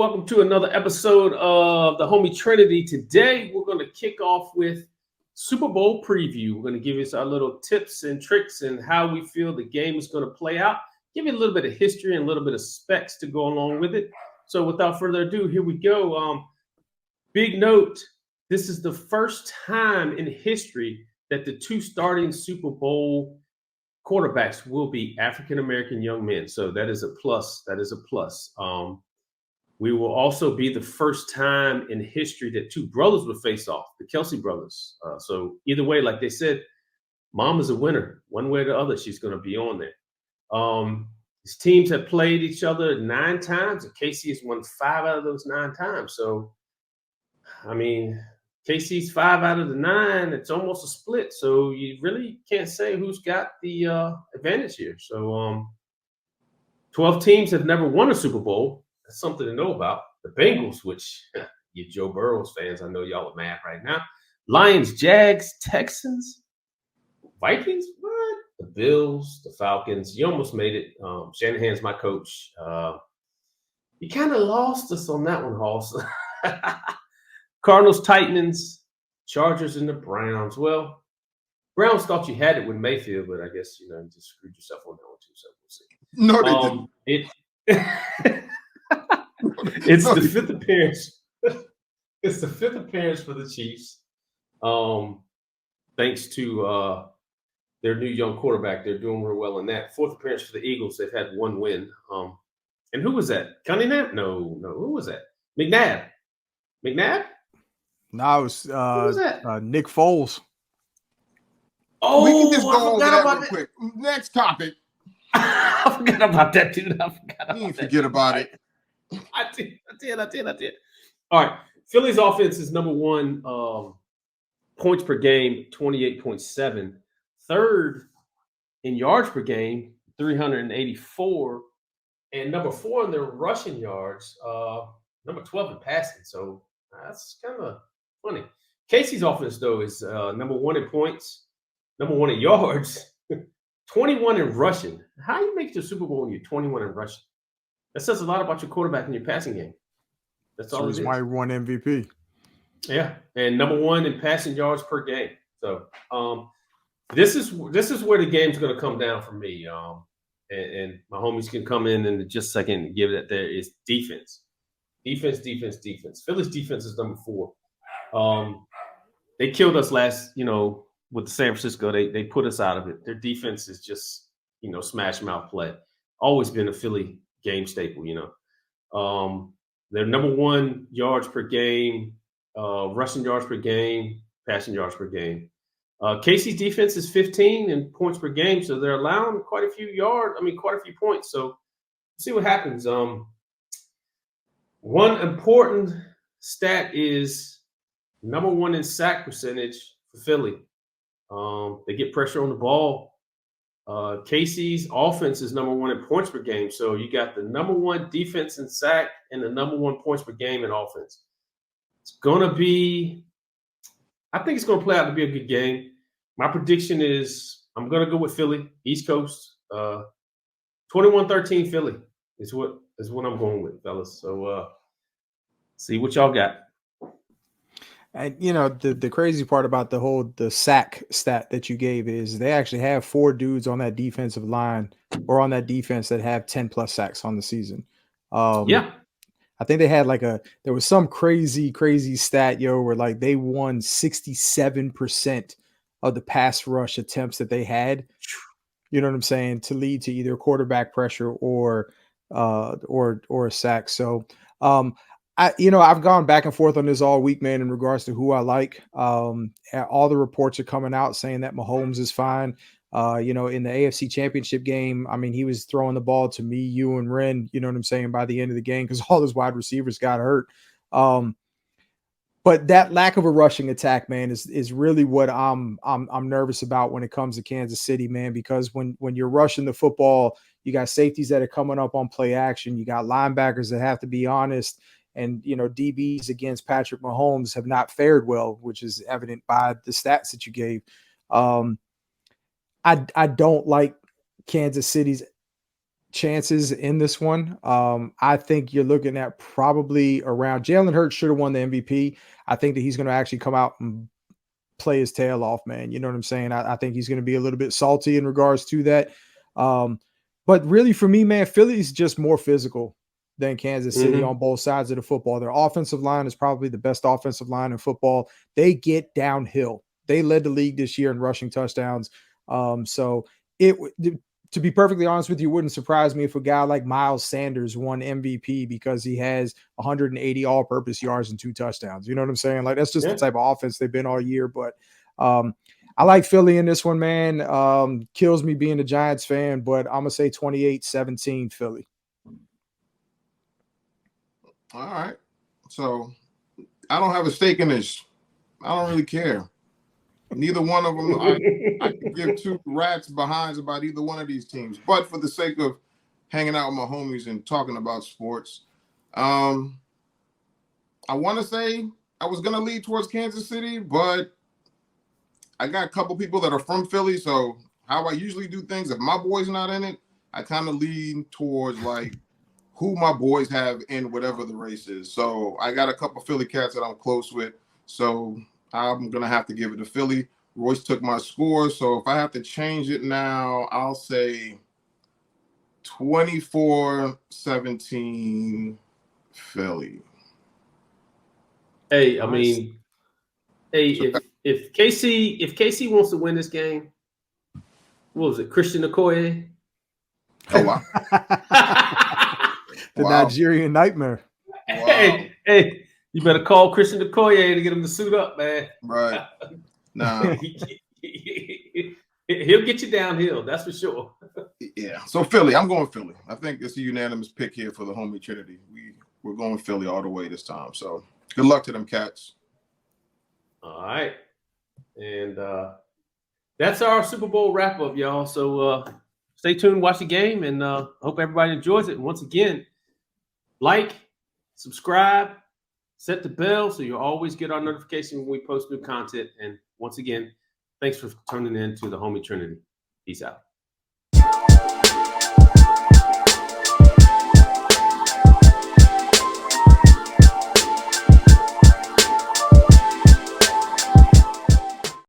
welcome to another episode of the Homie Trinity. Today, we're going to kick off with Super Bowl preview. We're going to give you our little tips and tricks and how we feel the game is going to play out. Give you a little bit of history and a little bit of specs to go along with it. So without further ado, here we go. Big note, this is the first time in history that the two starting Super Bowl quarterbacks will be African-American young men. So that is a plus. That is a plus. We will also be the first time in history that two brothers will face off, the Kelsey brothers. So either way, like they said, mom is a winner. One way or the other, she's going to be on there. These teams have played each other 9 times, and Casey has won 5 out of those 9 times. So, I mean, Casey's 5 out of the 9. It's almost a split. So you really can't say who's got the advantage here. So 12 teams have never won a Super Bowl. That's something to know about. The Bengals, which you Joe Burrows fans, I know y'all are mad right now. Lions, Jags, Texans, Vikings, what? The Bills, the Falcons. You almost made it. Shanahan's my coach. You kind of lost us on that one, Hoss. Cardinals, Titans, Chargers, and the Browns. Well, Browns thought you had it with Mayfield, but I guess, you just screwed yourself on that one too, so we'll see. No, they didn't. It's the 5th appearance. It's the 5th appearance for the Chiefs. Thanks to their new young quarterback. They're doing real well in that. 4th appearance for the Eagles. They've had 1 win. And who was that? Cunningham? No. Who was that? McNabb? No, it was Nick Foles. Oh, we can just go over that real quick. Next topic. I forgot about that, dude. Forget about it. I did. All right. Philly's offense is number 1 points per game, 28.7. Third in yards per game, 384. And number 4 in their rushing yards, number 12 in passing. So that's kind of funny. Casey's offense, though, is number 1 in points, number 1 in yards, 21 in rushing. How you make it to the Super Bowl when you're 21 in rushing? That says a lot about your quarterback and your passing game. That's all. That's why he won MVP. Yeah, and number 1 in passing yards per game. So this is where the game's going to come down for me. And my homies can come in just a second and give that there is defense. Defense. Philly's defense is number 4. They killed us last, with the San Francisco. They put us out of it. Their defense is just, smash mouth play. Always been a Philly game staple, They're number 1 yards per game, rushing yards per game, passing yards per game. Casey's defense is 15 in points per game, so they're allowing quite a few points. So we'll see what happens. One important stat is number 1 in sack percentage for Philly. They get pressure on the ball. Casey's offense is number 1 in points per game. So you got the number 1 defense in sack and the number 1 points per game in offense. I think it's going to play out to be a good game. My prediction is I'm going to go with Philly, East Coast. 21-13 Philly is what I'm going with, fellas. So see what y'all got. And the crazy part about the sack stat that you gave is they actually have 4 dudes on that defensive line or on that defense that have 10+ sacks on the season. Yeah. I think they had there was some crazy stat, where they won 67% of the pass rush attempts that they had. You know what I'm saying? To lead to either quarterback pressure or a sack. So I've gone back and forth on this all week, man, in regards to who I like. All the reports are coming out saying that Mahomes is fine. In the AFC Championship game, he was throwing the ball to me, you, and Ren, you know what I'm saying, by the end of the game because all his wide receivers got hurt. But that lack of a rushing attack, man, is really what I'm nervous about when it comes to Kansas City, man, because when you're rushing the football, you got safeties that are coming up on play action. You got linebackers that have to be honest. And, DBs against Patrick Mahomes have not fared well, which is evident by the stats that you gave. I don't like Kansas City's chances in this one. I think you're looking at probably around Jalen Hurts should have won the MVP. I think that he's going to actually come out and play his tail off, man. You know what I'm saying? I think he's going to be a little bit salty in regards to that. But really for me, man, Philly's just more physical than Kansas City on both sides of the football. Their offensive line is probably the best offensive line in football. They get downhill. They led the league this year in rushing touchdowns. So to be perfectly honest with you, wouldn't surprise me if a guy like Miles Sanders won MVP because he has 180 all-purpose yards and 2 touchdowns. You know what I'm saying? Like, that's just the type of offense they've been all year. But I like Philly in this one, man. Kills me being a Giants fan, but I'm going to say 28-17 Philly. All right. So I don't have a stake in this. I don't really care. Neither one of them. I could give 2 rats behinds about either one of these teams. But for the sake of hanging out with my homies and talking about sports, I want to say I was going to lead towards Kansas City, but I got a couple people that are from Philly. So how I usually do things, if my boy's not in it, I kind of lean towards like who my boys have in whatever the race is. So I got a couple Philly cats that I'm close with. So I'm going to have to give it to Philly. Royce took my score. So if I have to change it now, I'll say 24-17 Philly. Hey, I mean, if KC wants to win this game, what was it, Christian Okoye? Oh, wow. The Nigerian nightmare. Wow. Hey, you better call Christian Okoye to get him to suit up, man. Right. Nah. He'll get you downhill, that's for sure. Yeah. So Philly, I'm going Philly. I think it's a unanimous pick here for the homie Trinity. We're going Philly all the way this time. So good luck to them cats. All right. And that's our Super Bowl wrap up, y'all. So stay tuned, watch the game, and hope everybody enjoys it. And once again, like, subscribe, set the bell so you'll always get our notification when we post new content. And once again, thanks for tuning in to the Homie Trinity. Peace out.